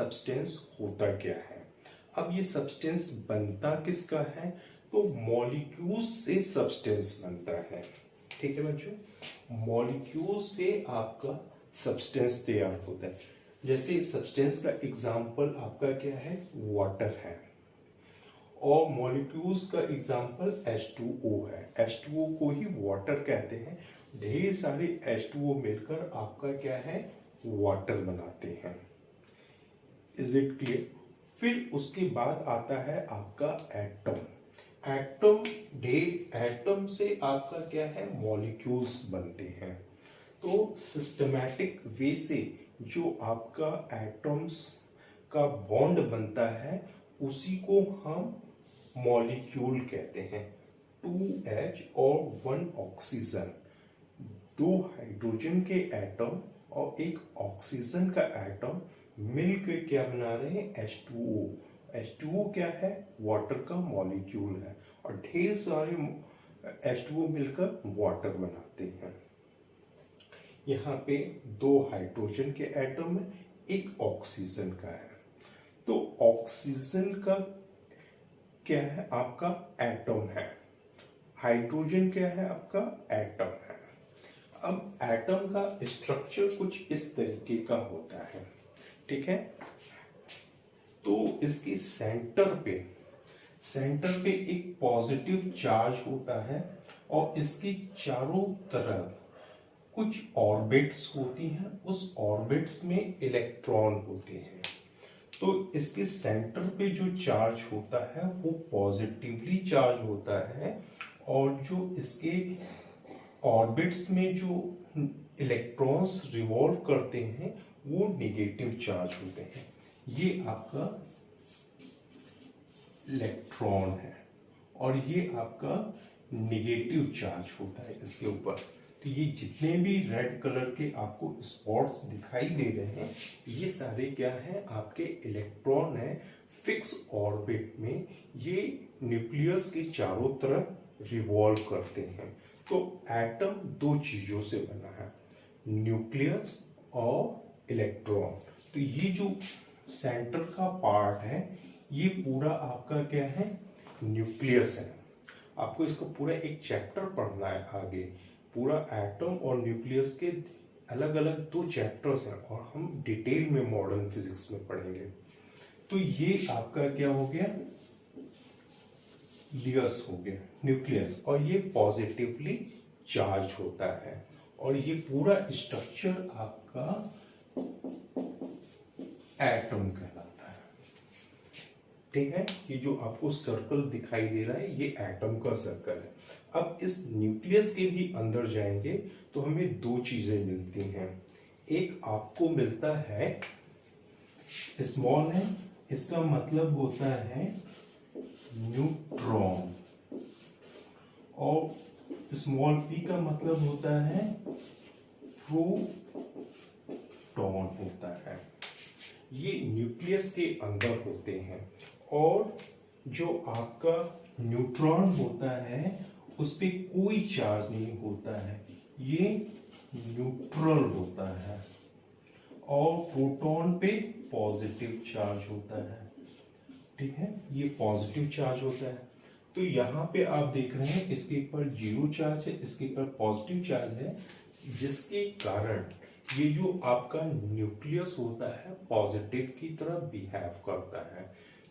Substance होता क्या है। अब ये सब्सटेंस बनता किसका है, तो मॉलिक्यूल से सब्सटेंस बनता है। ठीक है बच्चों, मॉलिक्यूल से आपका सब्सटेंस तैयार होता है। जैसे सब्सटेंस का एग्जांपल आपका क्या है, वाटर है, और मॉलिक्यूल्स का एग्जांपल H2O है। H2O को ही वाटर कहते हैं। ढेर सारे H2O मिलकर आपका क्या है, वाटर बनाते हैं। Is it clear. फिर उसके बाद आता है आपका एटम। एटम से आपका क्या है, मॉलिक्यूल्स बनते हैं। तो सिस्टमैटिक वे से जो आपका एटम्स का बॉन्ड बनता है उसी को हम मॉलिक्यूल कहते हैं। 2H और 1 ऑक्सीजन, 2 हाइड्रोजन के एटम और एक ऑक्सीजन का एटम मिलकर क्या बना रहे हैं, H2O। H2O क्या है, वाटर का मॉलिक्यूल है, और ढेर सारे H2O मिलकर वाटर बनाते हैं। यहाँ पे 2 हाइड्रोजन के एटम है, एक ऑक्सीजन का है। तो ऑक्सीजन का क्या है, आपका एटम है। हाइड्रोजन क्या है, आपका एटम है। अब एटम का स्ट्रक्चर कुछ इस तरीके का होता है। ठीक है, तो इसके सेंटर पे एक पॉजिटिव चार्ज होता है, और इसके चारों तरफ कुछ ऑर्बिट्स होती हैं। उस ऑर्बिट्स में इलेक्ट्रॉन होते हैं। तो इसके सेंटर पे जो चार्ज होता है वो पॉजिटिवली चार्ज होता है, और जो इसके ऑर्बिट्स में जो इलेक्ट्रॉन्स रिवॉल्व करते हैं वो नेगेटिव चार्ज होते हैं। ये आपका इलेक्ट्रॉन है, और ये आपका नेगेटिव चार्ज होता है इसके ऊपर। तो ये जितने भी रेड कलर के आपको स्पॉट्स दिखाई दे रहे हैं, ये सारे क्या हैं, आपके इलेक्ट्रॉन है फिक्स ऑर्बिट में। ये न्यूक्लियस के चारों तरफ रिवॉल्व करते हैं। तो एटम 2 चीजों से बना है, न्यूक्लियस और इलेक्ट्रॉन। तो ये जो सेंटर का पार्ट है ये पूरा आपका क्या है, न्यूक्लियस है। आपको इसको पूरा एक चैप्टर पढ़ना है आगे। पूरा एटम और न्यूक्लियस के अलग अलग 2 चैप्टर्स हैं, और हम डिटेल में मॉडर्न फिजिक्स में पढ़ेंगे। तो ये आपका क्या हो गया, लियस हो गया, न्यूक्लियस, और ये पॉजिटिवली चार्ज होता है। और ये पूरा स्ट्रक्चर आपका एटम कहलाता है। ठीक है, ये जो आपको सर्कल दिखाई दे रहा है ये एटम का सर्कल है। अब इस न्यूक्लियस के भी अंदर जाएंगे तो हमें 2 चीजें मिलती हैं। एक आपको मिलता है स्मॉल है, इसका मतलब होता है न्यूट्रॉन, और स्मॉल p का मतलब होता है प्रोटॉन होता है। ये न्यूक्लियस के अंदर होते हैं, और जो आपका न्यूट्रॉन होता है उस पे कोई चार्ज नहीं होता है, ये न्यूट्रल होता है, और प्रोटॉन पे पॉजिटिव चार्ज होता है। ठीक है, ये पॉजिटिव चार्ज होता है। तो यहाँ पे आप देख रहे हैं इसके ऊपर 0 चार्ज है, इसके ऊपर पॉजिटिव चार्ज है, जिसके कारण ये जो आपका न्यूक्लियस होता है पॉजिटिव की तरफ बिहेव करता है।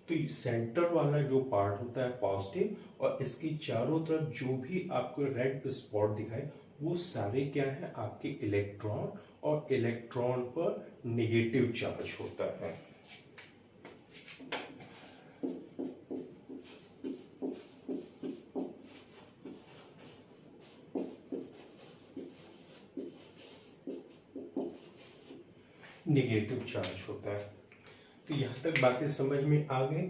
तो सेंटर वाला जो पार्ट होता है पॉजिटिव, और इसके चारों तरफ जो भी आपको रेड स्पॉट दिखाए वो सारे क्या है, आपके इलेक्ट्रॉन, और इलेक्ट्रॉन पर नेगेटिव चार्ज होता है। नेगेटिव चार्ज होता है। तो यहां तक बातें समझ में आ गई।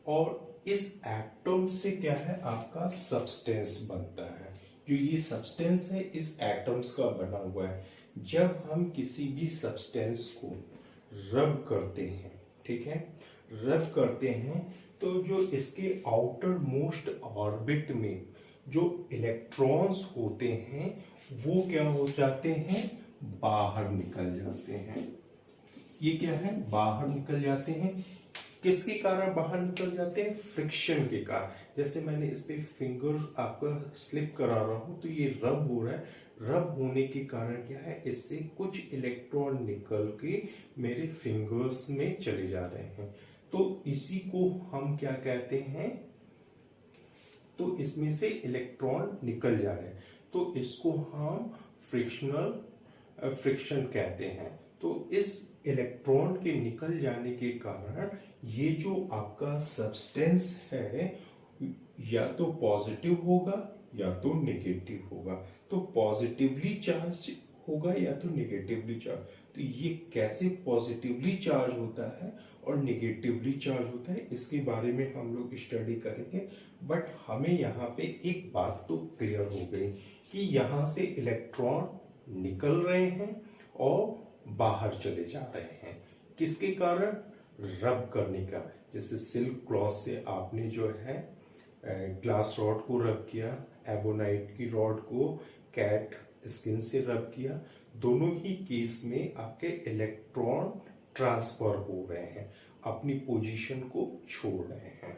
और इस एटम से क्या है, आपका सब्सटेंस बनता है। जो ये सब्सटेंस है इस एटम्स का बना हुआ है। जब हम किसी भी सब्सटेंस को रब करते हैं, ठीक है, रब करते हैं, तो जो इसके आउटर मोस्ट ऑर्बिट में जो इलेक्ट्रॉन्स होते हैं वो क्या हो जाते हैं, बाहर निकल जाते हैं। ये क्या है, बाहर निकल जाते हैं। किसके कारण बाहर निकल जाते हैं, फ्रिक्शन के कारण। जैसे मैंने इस पे फिंगर आपका स्लिप करा रहा हूं तो ये रब हो रहा है, रब होने के कारण क्या है, इससे कुछ इलेक्ट्रॉन निकल के मेरे फिंगर्स में चले जा रहे हैं। तो इसी को हम क्या कहते हैं, तो इसमें से इलेक्ट्रॉन निकल जा रहे हैं, तो इसको हम फ्रिक्शन कहते हैं। तो इस इलेक्ट्रॉन के निकल जाने के कारण ये जो आपका सब्सटेंस है या तो पॉजिटिव होगा या तो नेगेटिव होगा। तो पॉजिटिवली चार्ज होगा या तो नेगेटिवली चार्ज। तो ये कैसे पॉजिटिवली चार्ज होता है और नेगेटिवली चार्ज होता है, इसके बारे में हम लोग स्टडी करेंगे। बट हमें यहाँ पे एक बात तो क्लियर हो गई कि यहाँ से इलेक्ट्रॉन निकल रहे हैं और बाहर चले जा रहे हैं। किसके कारण, रब करने का। जैसे सिल्क क्लॉथ से आपने जो है ग्लास रॉड को रब किया, एबोनाइट की रॉड को कैट स्किन से रब किया, दोनों ही केस में आपके इलेक्ट्रॉन ट्रांसफर हो रहे हैं, अपनी पोजीशन को छोड़ रहे हैं।